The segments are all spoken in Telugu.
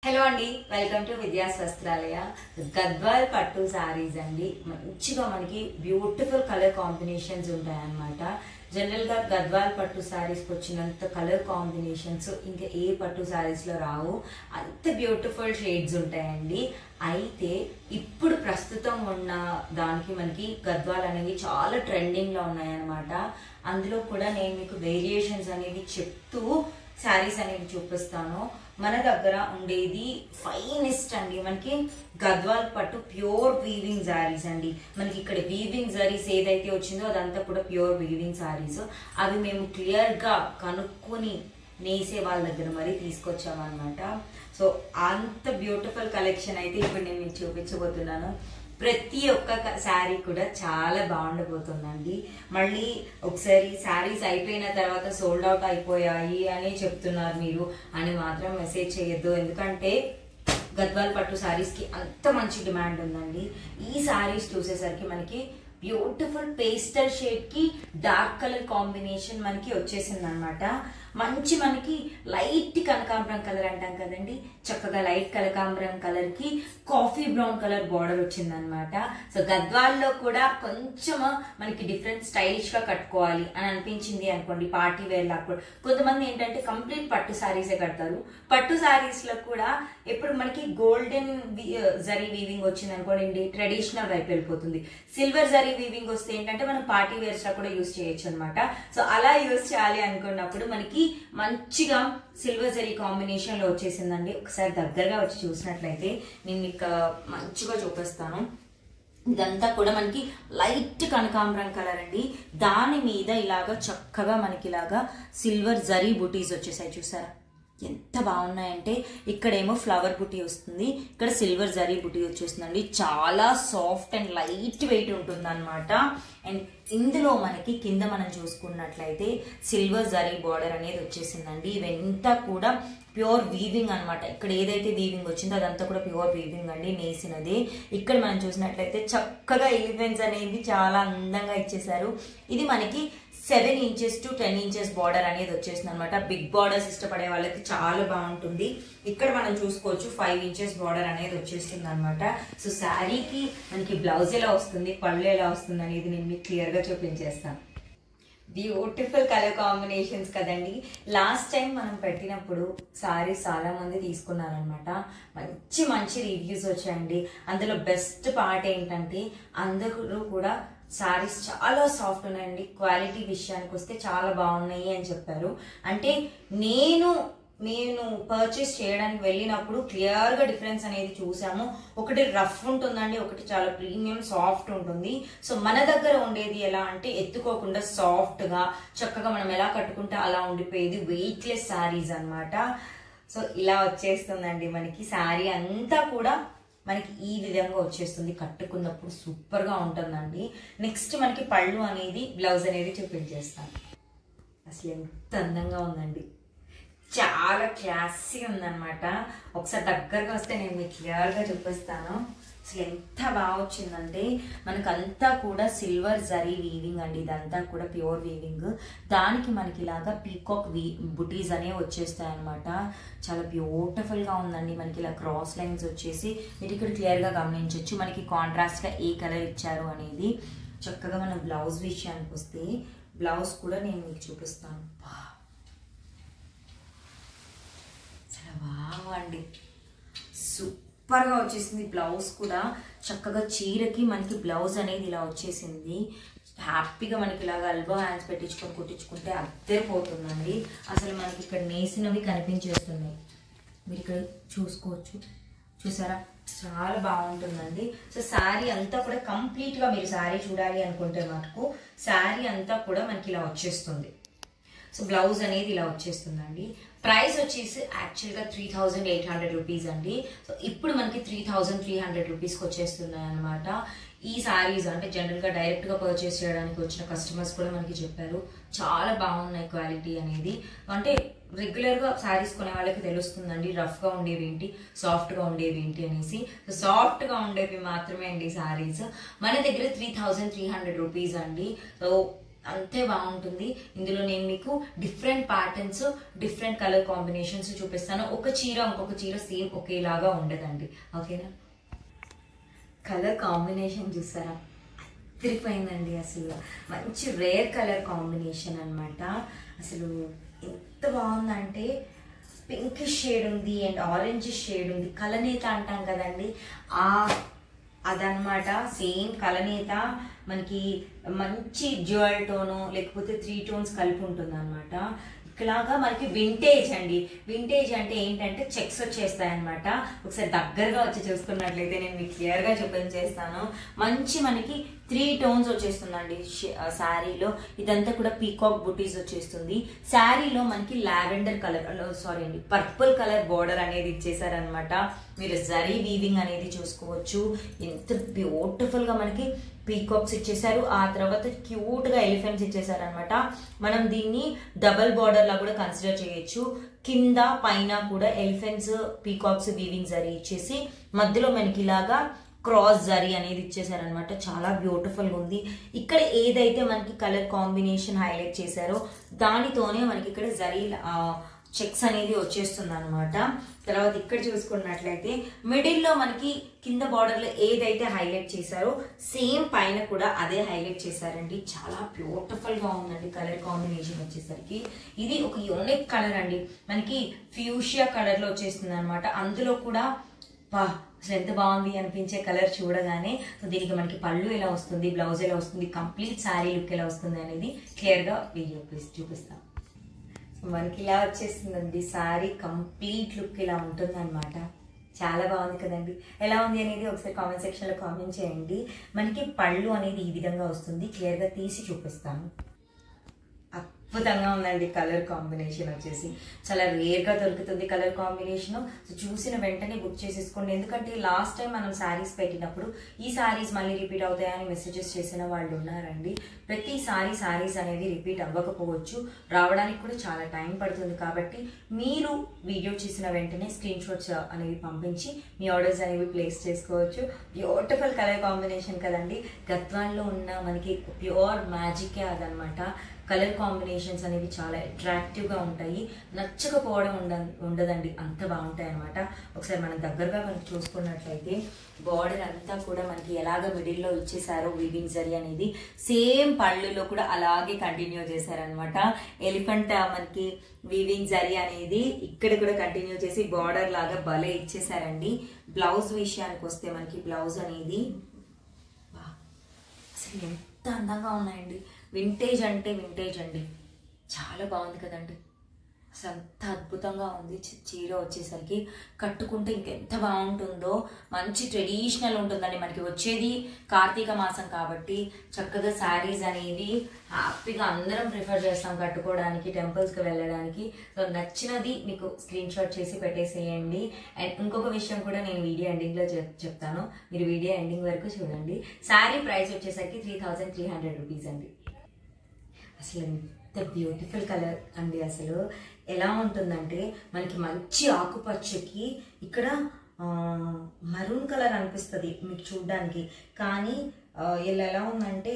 హలో అండి, వెల్కమ్ టు విద్యాస్ వస్త్రాలయ. గద్వాల్ పట్టు సారీస్ అండి. మంచిగా మనకి బ్యూటిఫుల్ కలర్ కాంబినేషన్స్ ఉంటాయన్నమాట. జనరల్ గా గద్వాల్ పట్టు సారీస్కి వచ్చినంత కలర్ కాంబినేషన్స్ ఇంకా ఏ పట్టు సారీస్ లో రావు. అంత బ్యూటిఫుల్ షేడ్స్ ఉంటాయండి. అయితే ఇప్పుడు ప్రస్తుతం ఉన్న దానికి మనకి గద్వాల్ అనేవి చాలా ట్రెండింగ్ లో ఉన్నాయన్నమాట. అందులో కూడా నేను మీకు వేరియేషన్స్ అనేవి చెప్తూ శారీస్ అనేవి చూపిస్తాను. మన దగ్గర ఉండేది ఫైనెస్ట్ అండి. మనకి గద్వాల్ పట్టు ప్యూర్ వీవింగ్ శారీస్ అండి. మనకి ఇక్కడ వీవింగ్ శారీస్ ఏదైతే వచ్చిందో అదంతా కూడా ప్యూర్ వీవింగ్ శారీస్. అవి మేము క్లియర్ గా కనుక్కొని నేసే వాళ్ళ దగ్గర మరి తీసుకొచ్చామన్నమాట. సో అంత బ్యూటిఫుల్ కలెక్షన్ అయితే ఇప్పుడు నేను మీకు చూపించబోతున్నాను. ప్రతి ఒక్క శారీ కూడా చాలా బాగుండబోతుందండి. మళ్ళీ ఒకసారి శారీస్ అయిపోయిన తర్వాత సోల్డ్ అవుట్ అయిపోయాయి అని చెప్తున్నారు మీరు అని మాత్రం మెసేజ్ చేయొద్దు. ఎందుకంటే గద్వాల్ పట్టు శారీస్ కి అంత మంచి డిమాండ్ ఉందండి. ఈ శారీస్ చూసేసరికి మనకి బ్యూటిఫుల్ పేస్టల్ షేడ్ కి డార్క్ కలర్ కాంబినేషన్ మనకి వచ్చేసింది అనమాట. మంచి మనకి లైట్ కనకాంబరం కలర్ అంటాం కదండి, చక్కగా లైట్ కనకాంబరం కలర్ కి కాఫీ బ్రౌన్ కలర్ బార్డర్ వచ్చింది అనమాట. సో గద్వాల్లో కూడా కొంచెం మనకి డిఫరెంట్ స్టైలిష్ గా కట్టుకోవాలి అని అనిపించింది అనుకోండి, పార్టీ వేర్ లా కూడా. కొంతమంది ఏంటంటే కంప్లీట్ పట్టు శారీసే కడతారు. పట్టు శారీస్ లో కూడా ఇప్పుడు మనకి గోల్డెన్ జరీ వీవింగ్ వచ్చింది అనుకోండి, ట్రెడిషనల్ వైపు వెళ్ళిపోతుంది. సిల్వర్ జరీ వీవింగ్ వస్తే ఏంటంటే మనం పార్టీ వేర్స్ లా కూడా యూజ్ చేయొచ్చు అనమాట. సో అలా యూజ్ చేయాలి అనుకున్నప్పుడు మనకి మంచిగా సిల్వర్ జరీ కాంబినేషన్ లో వచ్చేసిందండి. ఒకసారి దగ్గరగా వచ్చి చూసినట్లయితే నేను మీకు మంచిగా చూపిస్తాను. ఇదంతా కూడా మనకి లైట్ కనకాంబరం కలర్ అండి. దాని మీద ఇలాగా చక్కగా మనకి ఇలాగా సిల్వర్ జరీ బుటీస్ వచ్చేసాయి. చూసారా ఎంత బాగున్నాయంటే, ఇక్కడేమో ఫ్లవర్ బుటీ వస్తుంది, ఇక్కడ సిల్వర్ జరీ బుటీ వచ్చేస్తుందండి. చాలా సాఫ్ట్ అండ్ లైట్ వెయిట్ ఉంటుంది అనమాట. అండ్ ఇందులో మనకి కింద మనం చూసుకున్నట్లయితే సిల్వర్ జరీ బార్డర్ అనేది వచ్చేసిందండి. ఇవంతా కూడా ప్యూర్ వీవింగ్ అనమాట. ఇక్కడ ఏదైతే వీవింగ్ వచ్చిందో అదంతా కూడా ప్యూర్ వీవింగ్ అండి, నేసినది. ఇక్కడ మనం చూసినట్లయితే చక్కగా ఎలిఫెంట్స్ అనేవి చాలా అందంగా ఇచ్చేసారు. ఇది మనకి 7 inches to 10 inches బార్డర్ అనేది వచ్చేసింది అనమాట. బిగ్ బార్డర్స్ ఇష్టపడే వాళ్ళకి చాలా బాగుంటుంది. ఇక్కడ మనం చూసుకోవచ్చు 5 inches బార్డర్ అనేది వచ్చేస్తుంది అనమాట. సో శారీకి మనకి బ్లౌజ్ ఎలా వస్తుంది, పళ్ళు ఎలా వస్తుంది అనేది నేను మీకు క్లియర్ గా చూపించేస్తాను. బ్యూటిఫుల్ కలర్ కాంబినేషన్స్ కదండి. లాస్ట్ టైం మనం పెట్టినప్పుడు సారీస్ చాలా మంది తీసుకున్నారనమాట. మంచి మంచి రివ్యూస్ వచ్చాయండి. అందులో బెస్ట్ పార్ట్ ఏంటంటే అందరూ కూడా సారీస్ చాలా సాఫ్ట్ ఉన్నాయండి, క్వాలిటీ విషయానికి వస్తే చాలా బాగున్నాయి అని చెప్పారు. అంటే నేను పర్చేస్ చేయడానికి వెళ్ళినప్పుడు క్లియర్ గా డిఫరెన్స్ అనేది చూసాము. ఒకటి రఫ్ ఉంటుందండి, ఒకటి చాలా ప్రీమియం సాఫ్ట్ ఉంటుంది. సో మన దగ్గర ఉండేది ఎలా అంటే ఎత్తుకోకుండా సాఫ్ట్ గా చక్కగా మనం ఎలా కట్టుకుంటే అలా ఉండిపోయేది, వెయిట్లెస్ శారీస్ అనమాట. సో ఇలా వచ్చేస్తుందండి మనకి శారీ అంతా కూడా మనకి ఈ విధంగా వచ్చేస్తుంది. కట్టుకున్నప్పుడు సూపర్ గా ఉంటుందండి. నెక్స్ట్ మనకి పళ్ళు అనేది బ్లౌజ్ అనేది చూపించేస్తాను. అసలు ఎంత అందంగా ఉందండి, చాలా క్లాసీగా ఉందన్నమాట. ఒకసారి దగ్గరగా వస్తే నేను మీకు క్లియర్ గా చూపిస్తాను. అసలు ఎంత బాగా వచ్చిందంటే మనకంతా కూడా సిల్వర్ జరీ వీవింగ్ అండి. ఇదంతా కూడా ప్యూర్ వీవింగ్. దానికి మనకి ఇలాగా పీకాక్ బుటీస్ అనేవి వచ్చేస్తాయి అనమాట. చాలా బ్యూటిఫుల్ గా ఉందండి. మనకి ఇలా క్రాస్ లైన్స్ వచ్చేసి మీరు ఇక్కడ క్లియర్ గా గమనించవచ్చు. మనకి కాంట్రాస్ట్ గా ఏ కలర్ ఇచ్చారు అనేది. చక్కగా మన బ్లౌజ్ విషయానికి వస్తే బ్లౌజ్ కూడా నేను మీకు చూపిస్తాను. వావ్ అండి, సూపర్ గా వచ్చేసింది. బ్లౌజ్ కూడా చక్కగా చీరకి మనకి బ్లౌజ్ అనేది ఇలా వచ్చేసింది. హ్యాపీగా మనకి ఇలాగా ఎల్బో హ్యాండ్స్ పెట్టించుకొని కుట్టించుకుంటే అద్దరిపోతుందండి. అసలు మనకి ఇక్కడ నేసినవి కనిపించేస్తున్నాయి, మీరు ఇక్కడ చూసుకోవచ్చు. చూసారా చాలా బాగుంటుందండి. సో శారీ అంతా కూడా కంప్లీట్ గా మీరు శారీ చూడాలి అనుకుంటే మటుకు శారీ అంతా కూడా మనకి ఇలా వచ్చేస్తుంది. సో బ్లౌజ్ అనేది ఇలా వచ్చేస్తుందండి. ప్రైస్ వచ్చేసి యాక్చువల్గా 3800 రూపీస్ అండి. సో ఇప్పుడు మనకి 3300 రూపీస్కి వచ్చేస్తున్నాయి అనమాట. ఈ శారీస్ అంటే జనరల్ గా డైరెక్ట్ గా పర్చేస్ చేయడానికి వచ్చిన కస్టమర్స్ కూడా మనకి చెప్పారు చాలా బాగున్నాయి క్వాలిటీ అనేది. అంటే రెగ్యులర్ గా శారీస్ కొనే వాళ్ళకి తెలుస్తుందండి రఫ్ గా ఉండేవి ఏంటి, సాఫ్ట్ గా ఉండేవి ఏంటి అనేసి. సో సాఫ్ట్ గా ఉండేవి మాత్రమే అండి శారీస్. మన దగ్గర 3300 రూపీస్ అండి. సో అంతే బాగుంటుంది. ఇందులో నేను మీకు different patterns, different colour combinations చూపిస్తాను. ఒక చీర ఇంకొక చీర సేమ్ ఒకేలాగా ఉండదండి, ఓకేనా. కలర్ కాంబినేషన్ చూసారా, తిరిగిపోయిందండి. అసలు మంచి రేర్ కలర్ కాంబినేషన్ అనమాట. అసలు ఎంత బాగుందంటే పింక్ షేడ్ ఉంది అండ్ ఆరెంజ్ షేడ్ ఉంది. కలనేత అంటాం కదండి, అదనమాట. సేమ్ కలనేత మనకి మంచి జ్యువెల్ టోను లేకపోతే 3 టోన్స్ కలిపి ఉంటుంది అనమాట. ఇలాగా మనకి వింటేజ్ అండి. వింటేజ్ అంటే ఏంటంటే చెక్స్ వచ్చేస్తాయి అనమాట. ఒకసారి దగ్గరగా వచ్చి చూసుకున్నట్లయితే నేను మీకు క్లియర్గా చూపించేస్తాను. మంచి మనకి 3 టోన్స్ వచ్చేస్తుందండి శారీలో. ఇదంతా కూడా పీకాక్ బుటీస్ వచ్చేస్తుంది. శారీలో మనకి లావెండర్ కలర్, సారీ అండి, పర్పుల్ కలర్ బోర్డర్ అనేది ఇచ్చేసారనమాట. మీరు జరీ వీవింగ్ అనేది చూసుకోవచ్చు. ఎంత బ్యూటిఫుల్ గా మనకి పీకాక్స్ ఇచ్చేసారు. ఆ తర్వాత క్యూట్ గా ఎలిఫెంట్స్ ఇచ్చేసారనమాట. మనం దీన్ని డబల్ బార్డర్ లా కూడా కన్సిడర్ చేయొచ్చు. కింద పైన కూడా ఎలిఫెంట్స్, పీకాక్స్ వీవింగ్ జరీ ఇచ్చేసి మధ్యలో మనకి ఇలాగా క్రాస్ జరీ అనేది ఇచ్చేసారనమాట. చాలా బ్యూటిఫుల్ గా ఉంది. ఇక్కడ ఏదైతే మనకి కలర్ కాంబినేషన్ హైలైట్ చేశారో దానితోనే మనకి ఇక్కడ జరీ చెక్స్ అనేది వచ్చేస్తుంది అనమాట. తర్వాత ఇక్కడ చూసుకున్నట్లయితే మిడిల్ లో మనకి కింద బార్డర్ లో ఏదైతే హైలైట్ చేశారో సేమ్ పైన కూడా అదే హైలైట్ చేశారండి. చాలా బ్యూటిఫుల్ గా ఉందండి కలర్ కాంబినేషన్ వచ్చేసరికి. ఇది ఒక యూనిక్ కలర్ అండి, మనకి ఫ్యూషియా కలర్ లో వచ్చేస్తుంది అనమాట. అందులో కూడా అసలు ఎంత బాగుంది అనిపించే కలర్ చూడగానే. దీనికి మనకి పళ్ళు ఎలా వస్తుంది, బ్లౌజ్ ఎలా వస్తుంది, కంప్లీట్ శారీ లుక్ ఎలా వస్తుంది అనేది క్లియర్ గా వీడియో చూపిస్తాం. మనకి ఇలా వచ్చేస్తుందండి శారీ కంప్లీట్ లుక్ ఇలా ఉంటుంది అనమాట. చాలా బాగుంది కదండి. ఎలా ఉంది అనేది ఒకసారి కామెంట్ సెక్షన్ లో కామెంట్ చేయండి. మనకి పళ్ళు అనేది ఈ విధంగా వస్తుంది, క్లియర్ గా తీసి చూపిస్తాను. అద్భుతంగా ఉందండి కలర్ కాంబినేషన్ వచ్చేసి. చాలా రేర్ గా దొరుకుతుంది కలర్ కాంబినేషన్. సో చూసిన వెంటనే బుక్ చేసేసుకోండి. ఎందుకంటే లాస్ట్ టైం మనం శారీస్ పెట్టినప్పుడు ఈ శారీస్ మళ్ళీ రిపీట్ అవుతాయని మెసేజెస్ చేసిన వాళ్ళు ఉన్నారండి. ప్రతిసారి శారీస్ అనేది రిపీట్ అవ్వకపోవచ్చు, రావడానికి కూడా చాలా టైం పడుతుంది. కాబట్టి మీరు వీడియో చేసిన వెంటనే స్క్రీన్ షాట్స్ అనేవి పంపించి మీ ఆర్డర్స్ అనేవి ప్లేస్ చేసుకోవచ్చు. బ్యూటిఫుల్ కలర్ కాంబినేషన్ కదండి. గద్వాల్లో ఉన్న మనకి ప్యూర్ మ్యాజికే అదనమాట. కలర్ కాంబినేషన్స్ అనేవి చాలా అట్రాక్టివ్గా ఉంటాయి, నచ్చకపోవడం ఉండదండి, అంత బాగుంటాయి అనమాట. ఒకసారి మనం దగ్గరగా మనకి చూసుకున్నట్లయితే బార్డర్ అంతా కూడా మనకి ఎలాగ మిడిల్లో ఇచ్చేసారో వీవింగ్ జరీ అనేది సేమ్ పళ్ళులో కూడా అలాగే కంటిన్యూ చేశారనమాట. ఎలిఫెంట్ మనకి వీవింగ్ జరీ అనేది ఇక్కడ కూడా కంటిన్యూ చేసి బార్డర్ లాగా భలే ఇచ్చేసారండి. బ్లౌజ్ విషయానికి వస్తే మనకి బ్లౌజ్ అనేది అసలు ఎంత అందంగా ఉన్నాయండి. వింటేజ్ అంటే వింటేజ్ అండి, చాలా బాగుంది కదండి. అసలు అంత అద్భుతంగా ఉంది. చీర వచ్చేసరికి కట్టుకుంటే ఇంకెంత బాగుంటుందో. మంచి ట్రెడిషనల్ ఉంటుందండి. మనకి వచ్చేది కార్తీక మాసం కాబట్టి చక్కగా శారీస్ అనేవి హ్యాపీగా అందరం ప్రిఫర్ చేస్తాం కట్టుకోవడానికి, టెంపుల్స్కి వెళ్ళడానికి. సో నచ్చినది మీకు స్క్రీన్ షాట్ చేసి పెట్టేసేయండి. అండ్ ఇంకొక విషయం కూడా నేను వీడియో ఎండింగ్లో చెప్తాను, మీరు వీడియో ఎండింగ్ వరకు చూడండి. శారీ ప్రైస్ వచ్చేసరికి 3300 రూపీస్ అండి. అసలు ఎంత బ్యూటిఫుల్ కలర్ అండి. అసలు ఎలా ఉంటుందంటే మనకి మంచి ఆకుపచ్చకి ఇక్కడ మరూన్ కలర్ అనిపిస్తుంది మీకు చూడడానికి, కానీ ఇలా ఎలా ఉందంటే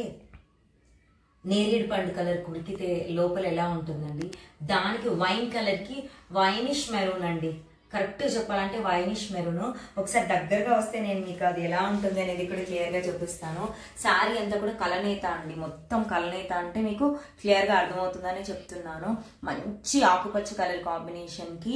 నేరేడు పండు కలర్ కుడికితే లోపల ఎలా ఉంటుందండి, దానికి వైన్ కలర్కి వైనిష్ మెరూన్ అండి. కరెక్ట్ చెప్పాలంటే వైనిష్ మెరూన్. ఒకసారి దగ్గరగా వస్తే నేను మీకు అది ఎలా ఉంటుంది అనేది కూడా క్లియర్గా చూపిస్తాను. శారీ అంతా కూడా కలనేత అండి, మొత్తం కలనేత అంటే మీకు క్లియర్గా అర్థమవుతుందని చెప్తున్నాను. మంచి ఆకుపచ్చ కలర్ కాంబినేషన్కి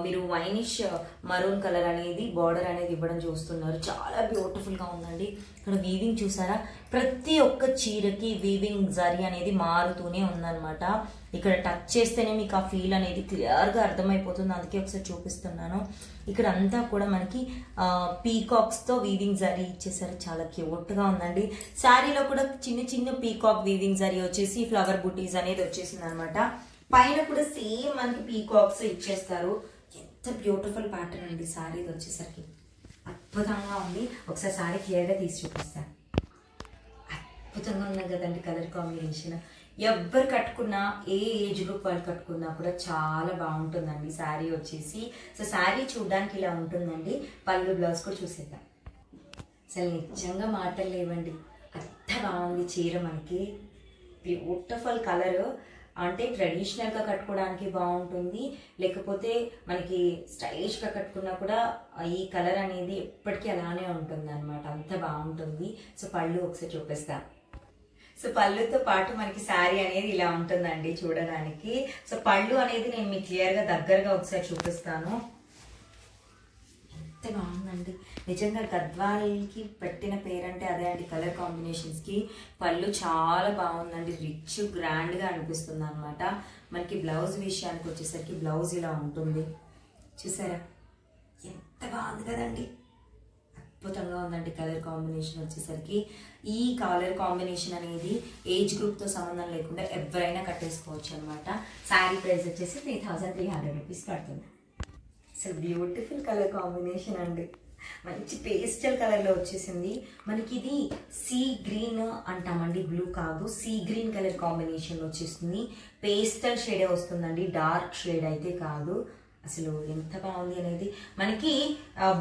మీరు వైనిష్ మరూన్ కలర్ అనేది బార్డర్ అనేది ఇవ్వడం చూస్తున్నారు. చాలా బ్యూటిఫుల్గా ఉందండి. ఇక్కడ వీవింగ్ చూసారా, ప్రతి ఒక్క చీరకి వీవింగ్ జరీ అనేది మారుతూనే ఉందన్నమాట. ఇక్కడ టచ్ చేస్తేనే మీకు ఆ ఫీల్ అనేది క్లియర్గా అర్థమైపోతుంది, అందుకే ఒకసారి చూపిస్తున్నాను. ఇక్కడ అంతా కూడా మనకి పీకాక్స్తో వీవింగ్ జరీ ఇచ్చేసారు, చాలా క్యూట్గా ఉందండి. శారీలో కూడా చిన్న చిన్న పీకాక్ వీవింగ్ జరీ వచ్చేసి ఫ్లవర్ బుటీస్ అనేది వచ్చేసింది అనమాట. పైన కూడా సేమ్ మనకి పీకాక్స్ ఇచ్చేస్తారు. ఎంత బ్యూటిఫుల్ ప్యాటర్న్ అండి శారీ వచ్చేసరికి, అద్భుతంగా ఉంది. ఒకసారి శారీ క్లియర్గా తీసి చూపిస్తాను. అద్భుతంగా ఉన్నది కదండి కలర్ కాంబినేషన్. ఎవ్వరు కట్టుకున్నా, ఏ ఏజ్ గ్రూప్ వాళ్ళు కట్టుకున్నా కూడా చాలా బాగుంటుందండి శారీ వచ్చేసి. సో శారీ చూడడానికి ఇలా ఉంటుందండి. పళ్ళు బ్లౌజ్ కూడా చూసేద్దాం. అసలు నిజంగా మాటలు లేవండి, అంత బాగుంది చీర. మనకి బ్యూటిఫుల్ కలర్. అంటే ట్రెడిషనల్గా కట్టుకోవడానికి బాగుంటుంది, లేకపోతే మనకి స్టైలిష్గా కట్టుకున్నా కూడా ఈ కలర్ అనేది ఎప్పటికీ అలానే ఉంటుంది అనమాట. అంత బాగుంటుంది. సో పళ్ళు ఒకసారి చూపిస్తాను. సో పళ్ళుతో పాటు మనకి శారీ అనేది ఇలా ఉంటుందండి చూడడానికి. సో పళ్ళు అనేది నేను మీకు క్లియర్గా దగ్గరగా ఒకసారి చూపిస్తాను. ఎంత బాగుందండి నిజంగా. గద్వాల్కి పెట్టిన పేరంటే అదే అండి, కలర్ కాంబినేషన్స్కి. పళ్ళు చాలా బాగుందండి, రిచ్ గ్రాండ్గా అనిపిస్తుంది అనమాట. మనకి బ్లౌజ్ విషయానికి వచ్చేసరికి బ్లౌజ్ ఇలా ఉంటుంది, చూసారా ఎంత బాగుంది కదండి. అద్భుతంగా ఉందండి కలర్ కాంబినేషన్ వచ్చేసరికి. ఈ కలర్ కాంబినేషన్ అనేది ఏజ్ గ్రూప్తో సంబంధం లేకుండా ఎవరైనా కట్టేసుకోవచ్చు అనమాట. శారీ ప్రైస్ వచ్చేసి 3300 రూపీస్ పడుతుంది. అసలు బ్యూటిఫుల్ కలర్ కాంబినేషన్ అండి, మంచి పేస్టల్ కలర్లో వచ్చేసింది మనకి. ఇది సీ గ్రీన్ అంటామండి, బ్లూ కాదు, సీ గ్రీన్ కలర్ కాంబినేషన్ వచ్చేస్తుంది. పేస్టల్ షేడే వస్తుందండి, డార్క్ షేడ్ అయితే కాదు. అసలు ఎంత బాగుంది అనేది. మనకి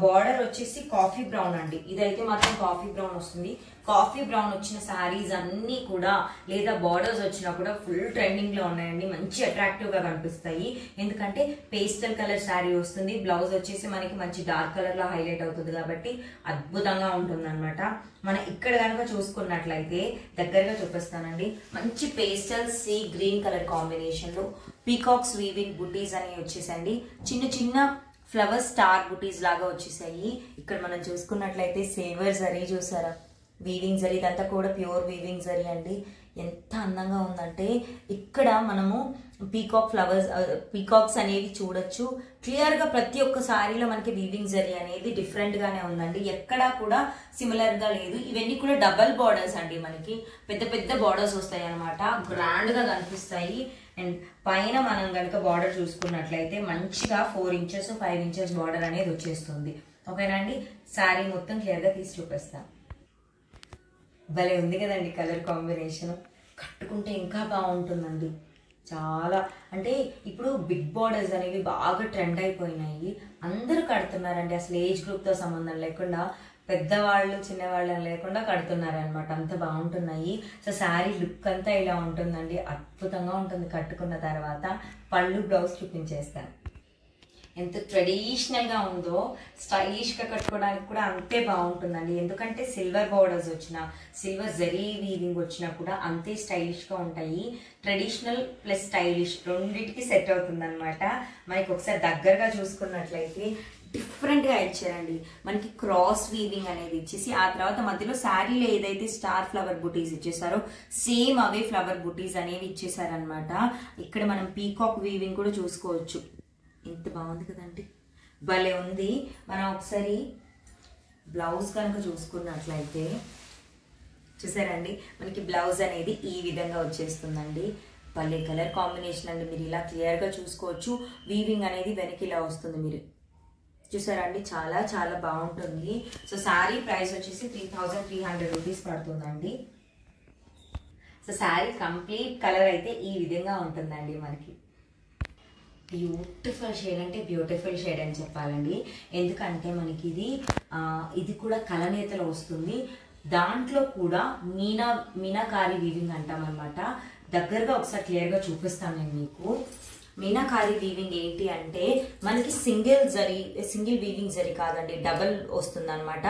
బార్డర్ వచ్చేసి కాఫీ బ్రౌన్ అండి, ఇదైతే మాత్రం కాఫీ బ్రౌన్ వస్తుంది. కాఫీ బ్రౌన్ వచ్చిన శారీస్ అన్నీ కూడా లేదా బార్డర్స్ వచ్చినా కూడా ఫుల్ ట్రెండింగ్ లో ఉన్నాయండి, మంచి అట్రాక్టివ్ గా కనిపిస్తాయి. ఎందుకంటే పేస్టల్ కలర్ శారీ వస్తుంది, బ్లౌజ్ వచ్చేసి మనకి మంచి డార్క్ కలర్ లో హైలైట్ అవుతుంది కాబట్టి అద్భుతంగా ఉంటుంది అనమాట. మనం ఇక్కడ కనుక చూసుకున్నట్లయితే దగ్గరగా చూపిస్తానండి, మంచి pastel sea green colour combination లో పీకాక్స్ వీవింగ్ బుటీస్ అనేవి వచ్చేసండి. చిన్న చిన్న ఫ్లవర్ స్టార్ బుటీస్ లాగా వచ్చేసాయి. ఇక్కడ మనం చూసుకున్నట్లయితే సిల్వర్ జరీ చూసారా, వీవింగ్ జరీ, ఇదంతా కూడా ప్యూర్ వీవింగ్ జరీ అండి. ఎంత అందంగా ఉందంటే ఇక్కడ మనము పీకాక్ ఫ్లవర్స్, పీకాక్స్ అనేవి చూడొచ్చు క్లియర్ గా. ప్రతి ఒక్క సారీలో మనకి వీవింగ్ జరీ అనేది డిఫరెంట్ గానే ఉందండి, ఎక్కడా కూడా సిమిలర్ గా లేదు. ఇవన్నీ కూడా డబల్ బార్డర్స్ అండి, మనకి పెద్ద పెద్ద బార్డర్స్ వస్తాయి అనమాట, గ్రాండ్ గా కనిపిస్తాయి. అండ్ పైన మనం కనుక బార్డర్ చూసుకున్నట్లయితే మంచిగా 4 ఇంచెస్ 5 ఇంచెస్ బార్డర్ అనేది వచ్చేస్తుంది. ఓకేనా అండి. శారీ మొత్తం క్లియర్ గా తీసి చూపిస్తాను. భలే ఉంది కదండి కలర్ కాంబినేషన్, కట్టుకుంటే ఇంకా బాగుంటుందండి చాలా. అంటే ఇప్పుడు బిగ్ బార్డర్స్ అనేవి బాగా ట్రెండ్ అయిపోయినాయి, అందరూ కడుతున్నారండి. అసలు ఏజ్ గ్రూప్తో సంబంధం లేకుండా పెద్దవాళ్ళు చిన్నవాళ్ళు లేకుండా కడుతున్నారు అనమాట, అంత బాగుంటున్నాయి. సో శారీ లుక్ అంతా ఇలా ఉంటుందండి, అద్భుతంగా ఉంటుంది కట్టుకున్న తర్వాత. పళ్ళు బ్లౌజ్ చూపించేస్తాను. ఎంత ట్రెడిషనల్గా ఉందో స్టైలిష్గా కట్టుకోవడానికి కూడా అంతే బాగుంటుందండి. ఎందుకంటే సిల్వర్ బార్డర్స్ వచ్చిన, సిల్వర్ జరీ వీవింగ్ వచ్చినా కూడా అంతే స్టైలిష్గా ఉంటాయి. ట్రెడిషనల్ ప్లస్ స్టైలిష్ రెండింటికి సెట్ అవుతుంది అనమాట. మనకి ఒకసారి దగ్గరగా చూసుకున్నట్లయితే డిఫరెంట్గా ఇచ్చారండి. మనకి క్రాస్ వీవింగ్ అనేది ఇచ్చేసి ఆ తర్వాత మధ్యలో శారీలో ఏదైతే స్టార్ ఫ్లవర్ బుటీస్ ఇచ్చేసారో సేమ్ అవే ఫ్లవర్ బుటీస్ అనేవి ఇచ్చేసారనమాట. ఇక్కడ మనం పీకాక్ వీవింగ్ కూడా చూసుకోవచ్చు. ఎంత బాగుంది కదండి, భలే ఉంది. మనం ఒకసారి బ్లౌజ్ కనుక చూసుకున్నట్లయితే చూసారండి, మనకి బ్లౌజ్ అనేది ఈ విధంగా వచ్చేస్తుందండి. భలే కలర్ కాంబినేషన్ అండి, మీరు ఇలా క్లియర్గా చూసుకోవచ్చు. వీవింగ్ అనేది వెనక్కి ఇలా వస్తుంది, మీరు చూసారండి, చాలా చాలా బాగుంటుంది. సో శారీ ప్రైస్ వచ్చేసి 3300 రూపీస్ పడుతుందండి. సో శారీ కంప్లీట్ కలర్ అయితే ఈ విధంగా ఉంటుందండి. మనకి బ్యూటిఫుల్ షేడ్ అంటే బ్యూటిఫుల్ షేడ్ అని చెప్పాలండి. ఎందుకంటే మనకి ఇది కూడా కలనేతలో వస్తుంది, దాంట్లో కూడా మీనాకారి వీవింగ్ అంటాం అనమాట. దగ్గరగా ఒకసారి క్లియర్గా చూపిస్తాను నేను మీకు. మీనాకారి వీవింగ్ ఏంటి అంటే మనకి సింగిల్ వీవింగ్ జరీ కాదండి, డబల్ వస్తుంది అనమాట.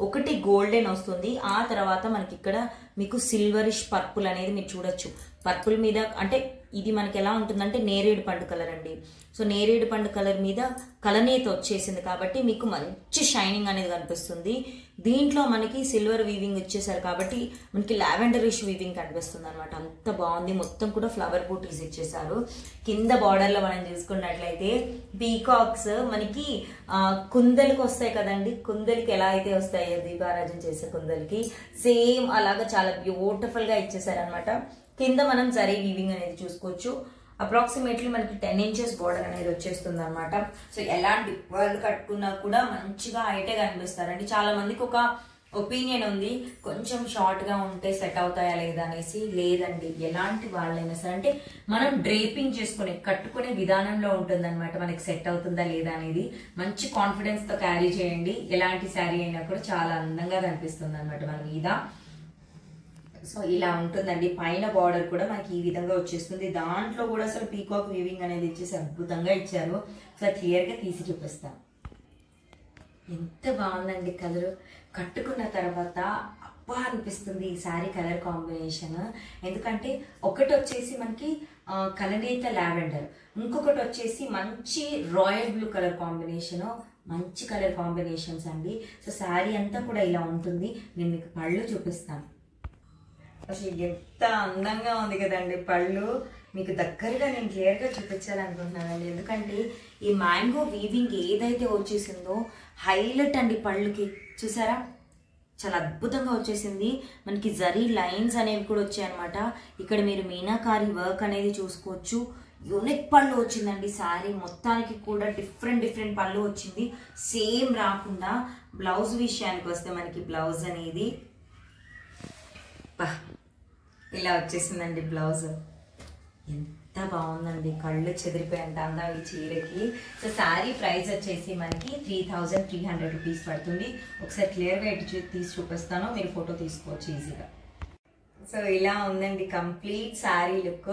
ఒకటి గోల్డెన్ వస్తుంది, ఆ తర్వాత మనకి ఇక్కడ మీకు సిల్వరిష్ పర్పుల్ అనేది మీరు చూడొచ్చు. పర్పుల్ మీద అంటే ఇది మనకి ఎలా ఉంటుందంటే నేరేడు పండు కలర్ అండి. సో నేరేడు పండు కలర్ మీద కలనేత వచ్చేసింది కాబట్టి మీకు మంచి షైనింగ్ అనేది కనిపిస్తుంది. దీంట్లో మనకి సిల్వర్ వీవింగ్ ఇచ్చేసారు కాబట్టి మనకి లావెండరిష్ వీవింగ్ కనిపిస్తుంది అనమాట. అంత బాగుంది. మొత్తం కూడా ఫ్లవర్ బూటీస్ ఇచ్చేసారు. కింద బార్డర్లో మనం చూసుకున్నట్లయితే పీకాక్స్ మనకి కుందలికి వస్తాయి కదండి, కుందలికి ఎలా అయితే వస్తాయో దీపారాజన చేసే కుందలికి సేమ్ అలాగా చాలా బ్యూటిఫుల్ గా ఇచ్చేసారు అనమాట. కింద మనం జరీ వీవింగ్ అనేది చూసుకోవచ్చు. అప్రాక్సిమేట్లీ మనకి 10 ఇంచెస్ బోర్డర్ అనేది వచ్చేస్తుంది అనమాట. సో ఎలాంటి వాళ్ళు కట్టుకున్నా కూడా మంచిగా హైటే కనిపిస్తారండి. చాలా మందికి ఒక ఒపీనియన్ ఉంది, కొంచెం షార్ట్ గా ఉంటే సెట్ అవుతాయా లేదా అనేసి. లేదండి, ఎలాంటి వాళ్ళైనా సరే అంటే మనం డ్రేపింగ్ చేసుకునే కట్టుకునే విధానంలో ఉంటుంది అనమాట, మనకి సెట్ అవుతుందా లేదా అనేది. మంచి కాన్ఫిడెన్స్ తో క్యారీ చేయండి, ఎలాంటి శారీ అయినా కూడా చాలా అందంగా కనిపిస్తుంది అనమాట మన మీద. సో ఇలా ఉంటుందండి. పైన బార్డర్ కూడా మనకి ఈ విధంగా వచ్చేస్తుంది. దాంట్లో కూడా అసలు పీకాక్ వీవింగ్ అనేది ఇచ్చేసి అద్భుతంగా ఇచ్చారు. సో క్లియర్గా తీసి చూపిస్తాను. ఎంత బాగుందండి కలర్. కట్టుకున్న తర్వాత అబ్బా అనిపిస్తుంది ఈ శారీ కలర్ కాంబినేషన్. ఎందుకంటే ఒకటి వచ్చేసి మనకి కలనేత లావెండర్, ఇంకొకటి వచ్చేసి మంచి రాయల్ బ్లూ కలర్ కాంబినేషన్. మంచి కలర్ కాంబినేషన్స్ అండి. సో శారీ అంతా కూడా ఇలా ఉంటుంది. నేను మీకు పళ్ళు చూపిస్తాను. అసలు ఎంత అందంగా ఉంది కదండి పళ్ళు. మీకు దగ్గరగా నేను క్లియర్గా చూపించాలనుకుంటున్నానండి. ఎందుకంటే ఈ మ్యాంగో వీవింగ్ ఏదైతే వచ్చేసిందో హైలైట్ అండి పళ్ళుకి. చూసారా చాలా అద్భుతంగా వచ్చేసింది. మనకి జరీ లైన్స్ అనేవి కూడా వచ్చాయి అనమాట. ఇక్కడ మీరు మీనాకారి వర్క్ అనేది చూసుకోవచ్చు. యూనిక్ పళ్ళు వచ్చిందండి. శారీ మొత్తానికి కూడా డిఫరెంట్ పళ్ళు వచ్చింది. సేమ్ రాకుండా బ్లౌజ్ విషయానికి వస్తే మనకి బ్లౌజ్ అనేది ఇలా వచ్చేసిందండి. బ్లౌజ్ ఎంత బాగుందండి. కళ్ళు చెదిరిపోయేంత అందం ఈ చీరకి. సో శారీ ప్రైస్ వచ్చేసి మనకి 3300 రూపీస్ పడుతుంది. ఒకసారి క్లియర్గా ఇటు తీసి చూపిస్తాను, మీరు ఫోటో తీసుకోవచ్చు ఈజీగా. సో ఇలా ఉందండి complete sari look.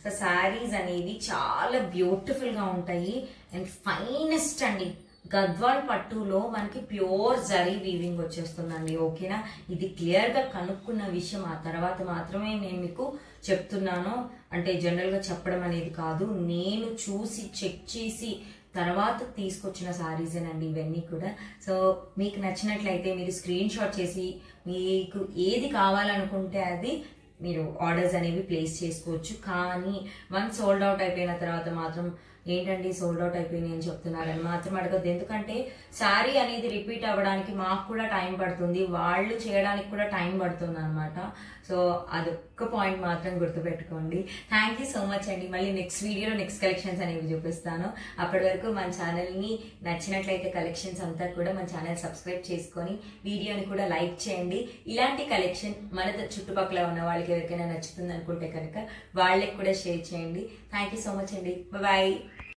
So saris అనేవి చాలా బ్యూటిఫుల్గా ఉంటాయి అండ్ ఫైనెస్ట్ అండి. గద్వాల్ పట్టులో మనకి ప్యూర్ జరీ వీవింగ్ వచ్చేస్తుందండి. ఓకేనా, ఇది క్లియర్గా కనుక్కున్న విషయం. ఆ తర్వాత మాత్రమే నేను మీకు చెప్తున్నాను. అంటే జనరల్గా చెప్పడం అనేది కాదు, నేను చూసి చెక్ చేసి తర్వాత తీసుకొచ్చిన శారీసేనండి ఇవన్నీ కూడా. సో మీకు నచ్చినట్లయితే మీరు స్క్రీన్ షాట్ చేసి మీకు ఏది కావాలనుకుంటే అది మీరు ఆర్డర్స్ అనేవి ప్లేస్ చేసుకోవచ్చు. కానీ వన్స్ సోల్డ్ అవుట్ అయిపోయిన తర్వాత మాత్రం ఏంటండి సోల్డ్ అవుట్ అయిపోయినాయి అని చెప్తున్నారని మాత్రం అడగద్దు. ఎందుకంటే శారీ అనేది రిపీట్ అవ్వడానికి మాకు కూడా టైం పడుతుంది, వాళ్ళు చేయడానికి కూడా టైం పడుతుంది అనమాట. సో అదొక్క పాయింట్ మాత్రం గుర్తుపెట్టుకోండి. థ్యాంక్ యూ సో మచ్ అండి. మళ్ళీ నెక్స్ట్ వీడియోలో నెక్స్ట్ కలెక్షన్స్ అనేవి చూపిస్తాను. అప్పటి వరకు మన ఛానల్ని నచ్చినట్లయితే కలెక్షన్స్ అంతా కూడా మన ఛానల్ సబ్స్క్రైబ్ చేసుకొని వీడియోని కూడా లైక్ చేయండి. ఇలాంటి కలెక్షన్ మన చుట్టుపక్కల ఉన్న వాళ్ళకి ఎవరికైనా నచ్చుతుంది అనుకుంటే కనుక వాళ్ళకి కూడా షేర్ చేయండి. థ్యాంక్ యూ సో మచ్ అండి. బాయ్.